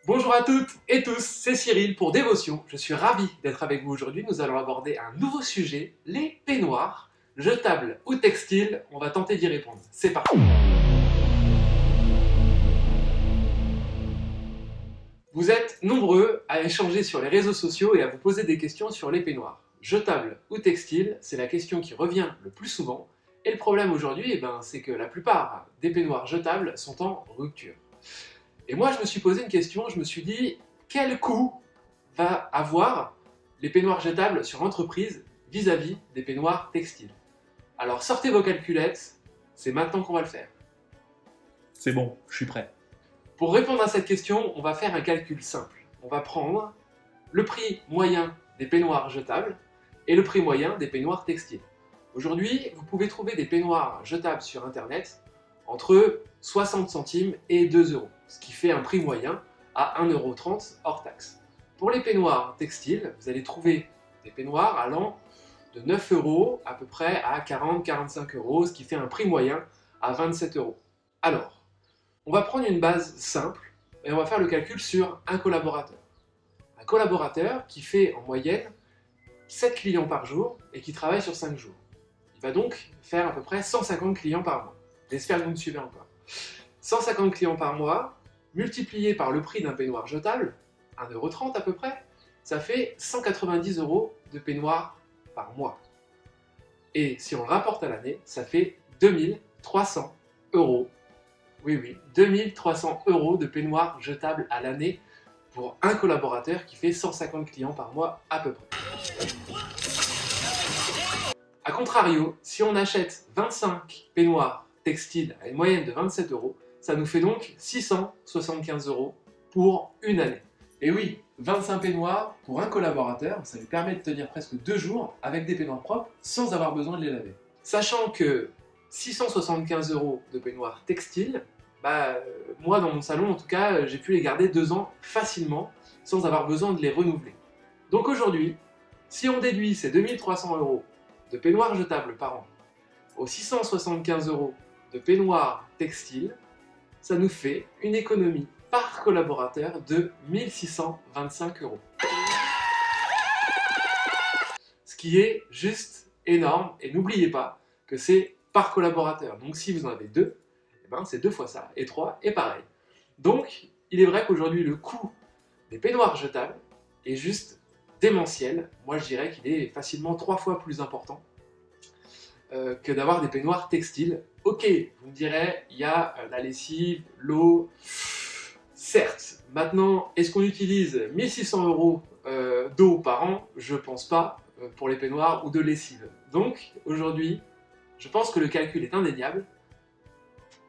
Bonjour à toutes et tous, c'est Cyril pour Dévotion. Je suis ravi d'être avec vous aujourd'hui. Nous allons aborder un nouveau sujet, les peignoirs, jetables ou textiles. On va tenter d'y répondre. C'est parti. Vous êtes nombreux à échanger sur les réseaux sociaux et à vous poser des questions sur les peignoirs. Jetables ou textiles, c'est la question qui revient le plus souvent. Et le problème aujourd'hui, c'est que la plupart des peignoirs jetables sont en rupture. Et moi, je me suis posé une question, je me suis dit, quel coût va avoir les peignoirs jetables sur l'entreprise vis-à-vis des peignoirs textiles? Alors sortez vos calculettes, c'est maintenant qu'on va le faire. C'est bon, je suis prêt. Pour répondre à cette question, on va faire un calcul simple. On va prendre le prix moyen des peignoirs jetables et le prix moyen des peignoirs textiles. Aujourd'hui, vous pouvez trouver des peignoirs jetables sur Internet entre 60 centimes et 2 euros, ce qui fait un prix moyen à 1,30 € hors taxe. Pour les peignoirs textiles, vous allez trouver des peignoirs allant de 9 € à peu près à 40-45 €, ce qui fait un prix moyen à 27 €. Alors, on va prendre une base simple et on va faire le calcul sur un collaborateur. Un collaborateur qui fait en moyenne 7 clients par jour et qui travaille sur 5 jours. Il va donc faire à peu près 150 clients par mois. J'espère que vous me suivez encore. 150 clients par mois, multiplié par le prix d'un peignoir jetable, 1,30 € à peu près, ça fait 190 € de peignoir par mois. Et si on le rapporte à l'année, ça fait 2300 €. Oui, 2300 € de peignoir jetable à l'année pour un collaborateur qui fait 150 clients par mois à peu près. A contrario, si on achète 25 peignoirs textiles à une moyenne de 27 €, ça nous fait donc 675 € pour une année. Et oui, 25 peignoirs pour un collaborateur, ça lui permet de tenir presque 2 jours avec des peignoirs propres sans avoir besoin de les laver. Sachant que 675 € de peignoirs textiles, moi dans mon salon en tout cas, j'ai pu les garder 2 ans facilement sans avoir besoin de les renouveler. Donc aujourd'hui, si on déduit ces 2300 € de peignoirs jetables par an aux 675 € de peignoirs textiles, ça nous fait une économie par collaborateur de 1625 €. Ce qui est juste énorme, et n'oubliez pas que c'est par collaborateur. Donc si vous en avez 2, c'est 2 fois ça, et 3, et pareil. Donc il est vrai qu'aujourd'hui le coût des peignoirs jetables est juste démentiel. Moi je dirais qu'il est facilement 3 fois plus important que d'avoir des peignoirs textiles. Ok, vous me direz, il y a la lessive, l'eau, certes. Maintenant, est-ce qu'on utilise 1600 € d'eau par an? Je pense pas, pour les peignoirs ou de lessive. Donc, aujourd'hui, je pense que le calcul est indéniable.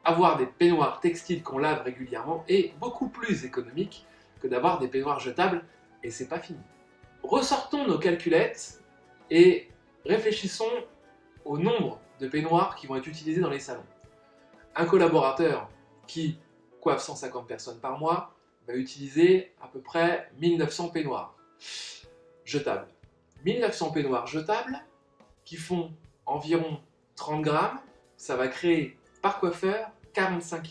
Avoir des peignoirs textiles qu'on lave régulièrement est beaucoup plus économique que d'avoir des peignoirs jetables, et c'est pas fini. Ressortons nos calculettes et réfléchissons au nombre de peignoirs qui vont être utilisés dans les salons. Un collaborateur qui coiffe 150 personnes par mois va utiliser à peu près 1900 peignoirs jetables. 1900 peignoirs jetables qui font environ 30 grammes, ça va créer par coiffeur 54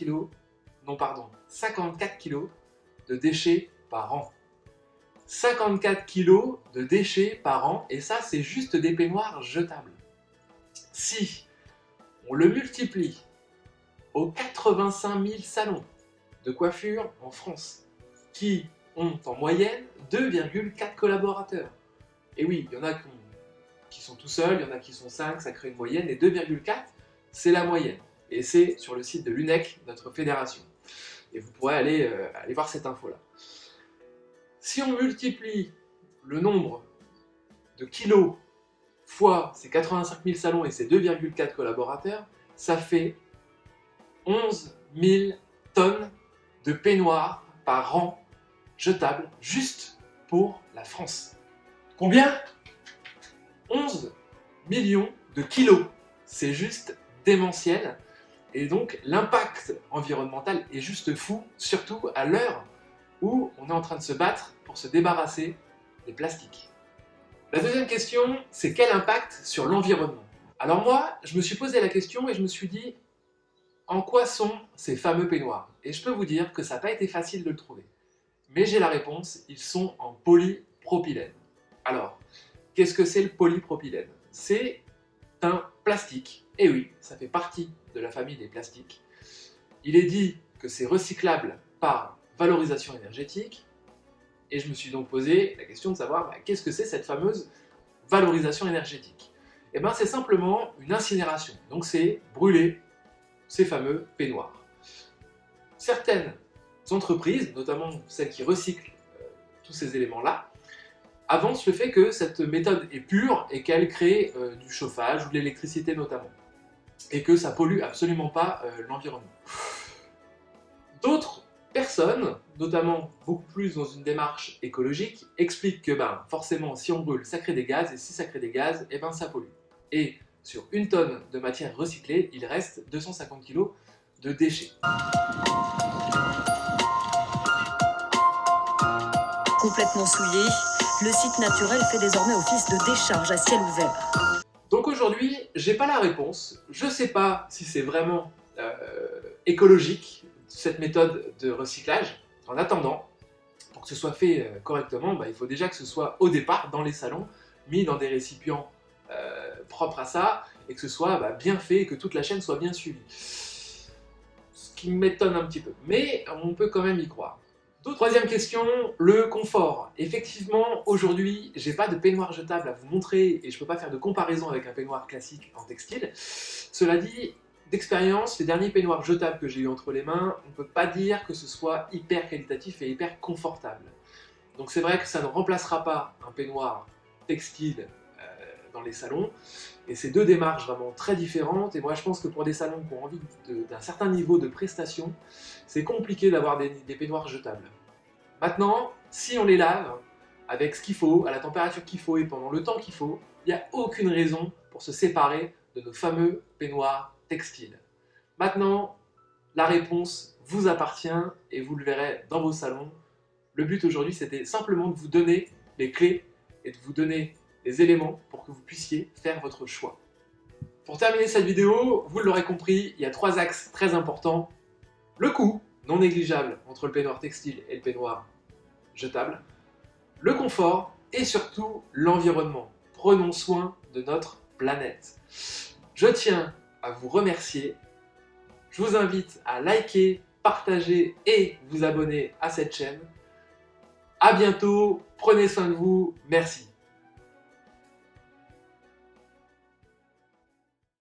kg de déchets par an. 54 kg de déchets par an, et ça c'est juste des peignoirs jetables. Si on le multiplie aux 85 000 salons de coiffure en France, qui ont en moyenne 2,4 collaborateurs. Et oui, il y en a qui sont tout seuls, il y en a qui sont 5, ça crée une moyenne, et 2,4, c'est la moyenne. Et c'est sur le site de l'UNEC, notre fédération. Et vous pourrez aller voir cette info-là. Si on multiplie le nombre de kilos fois ces 85 000 salons et ces 2,4 collaborateurs, ça fait 11 000 tonnes de peignoirs par an jetables, juste pour la France. Combien? 11 millions de kilos. C'est juste démentiel. Et donc l'impact environnemental est juste fou, surtout à l'heure où on est en train de se battre pour se débarrasser des plastiques. La deuxième question, c'est quel impact sur l'environnement? Alors moi, je me suis posé la question et je me suis dit, en quoi sont ces fameux peignoirs? Et je peux vous dire que ça n'a pas été facile de le trouver. mais j'ai la réponse, ils sont en polypropylène. Alors, qu'est-ce que c'est le polypropylène? C'est un plastique, et oui, ça fait partie de la famille des plastiques. Il est dit que c'est recyclable par valorisation énergétique, et je me suis donc posé la question de savoir qu'est-ce que c'est cette fameuse valorisation énergétique? Et bien c'est simplement une incinération, donc c'est brûler ces fameux peignoirs. Certaines entreprises, notamment celles qui recyclent tous ces éléments-là, avancent le fait que cette méthode est pure et qu'elle crée du chauffage ou de l'électricité notamment, et que ça pollue absolument pas l'environnement. D'autres personnes, notamment beaucoup plus dans une démarche écologique, expliquent que forcément si on brûle ça crée des gaz, et si ça crée des gaz, et ça pollue. Et sur une tonne de matière recyclée, il reste 250 kg de déchets. Complètement souillé, le site naturel fait désormais office de décharge à ciel ouvert. Donc aujourd'hui, j'ai pas la réponse. Je sais pas si c'est vraiment écologique, cette méthode de recyclage. En attendant, pour que ce soit fait correctement, il faut déjà que ce soit au départ dans les salons, mis dans des récipients propres à ça, et que ce soit bien fait et que toute la chaîne soit bien suivie. Ce qui m'étonne un petit peu, mais on peut quand même y croire. Troisième question, le confort. Effectivement, aujourd'hui, j'ai pas de peignoir jetable à vous montrer et je peux pas faire de comparaison avec un peignoir classique en textile. Cela dit, d'expérience, les derniers peignoirs jetables que j'ai eu entre les mains, on peut pas dire que ce soit hyper qualitatif et hyper confortable. Donc c'est vrai que ça ne remplacera pas un peignoir textile dans les salons, et c'est deux démarches vraiment très différentes, et moi je pense que pour des salons qui ont envie d'un certain niveau de prestation, c'est compliqué d'avoir des peignoirs jetables. Maintenant, si on les lave avec ce qu'il faut, à la température qu'il faut et pendant le temps qu'il faut, il n'y a aucune raison pour se séparer de nos fameux peignoirs textiles. Maintenant, la réponse vous appartient et vous le verrez dans vos salons. Le but aujourd'hui, c'était simplement de vous donner les clés et de vous donner les éléments pour que vous puissiez faire votre choix. Pour terminer cette vidéo, vous l'aurez compris, il y a 3 axes très importants. Le coût, non négligeable, entre le peignoir textile et le peignoir jetable. Le confort et surtout l'environnement. Prenons soin de notre planète. Je tiens à vous remercier. Je vous invite à liker, partager et vous abonner à cette chaîne. À bientôt, prenez soin de vous, merci.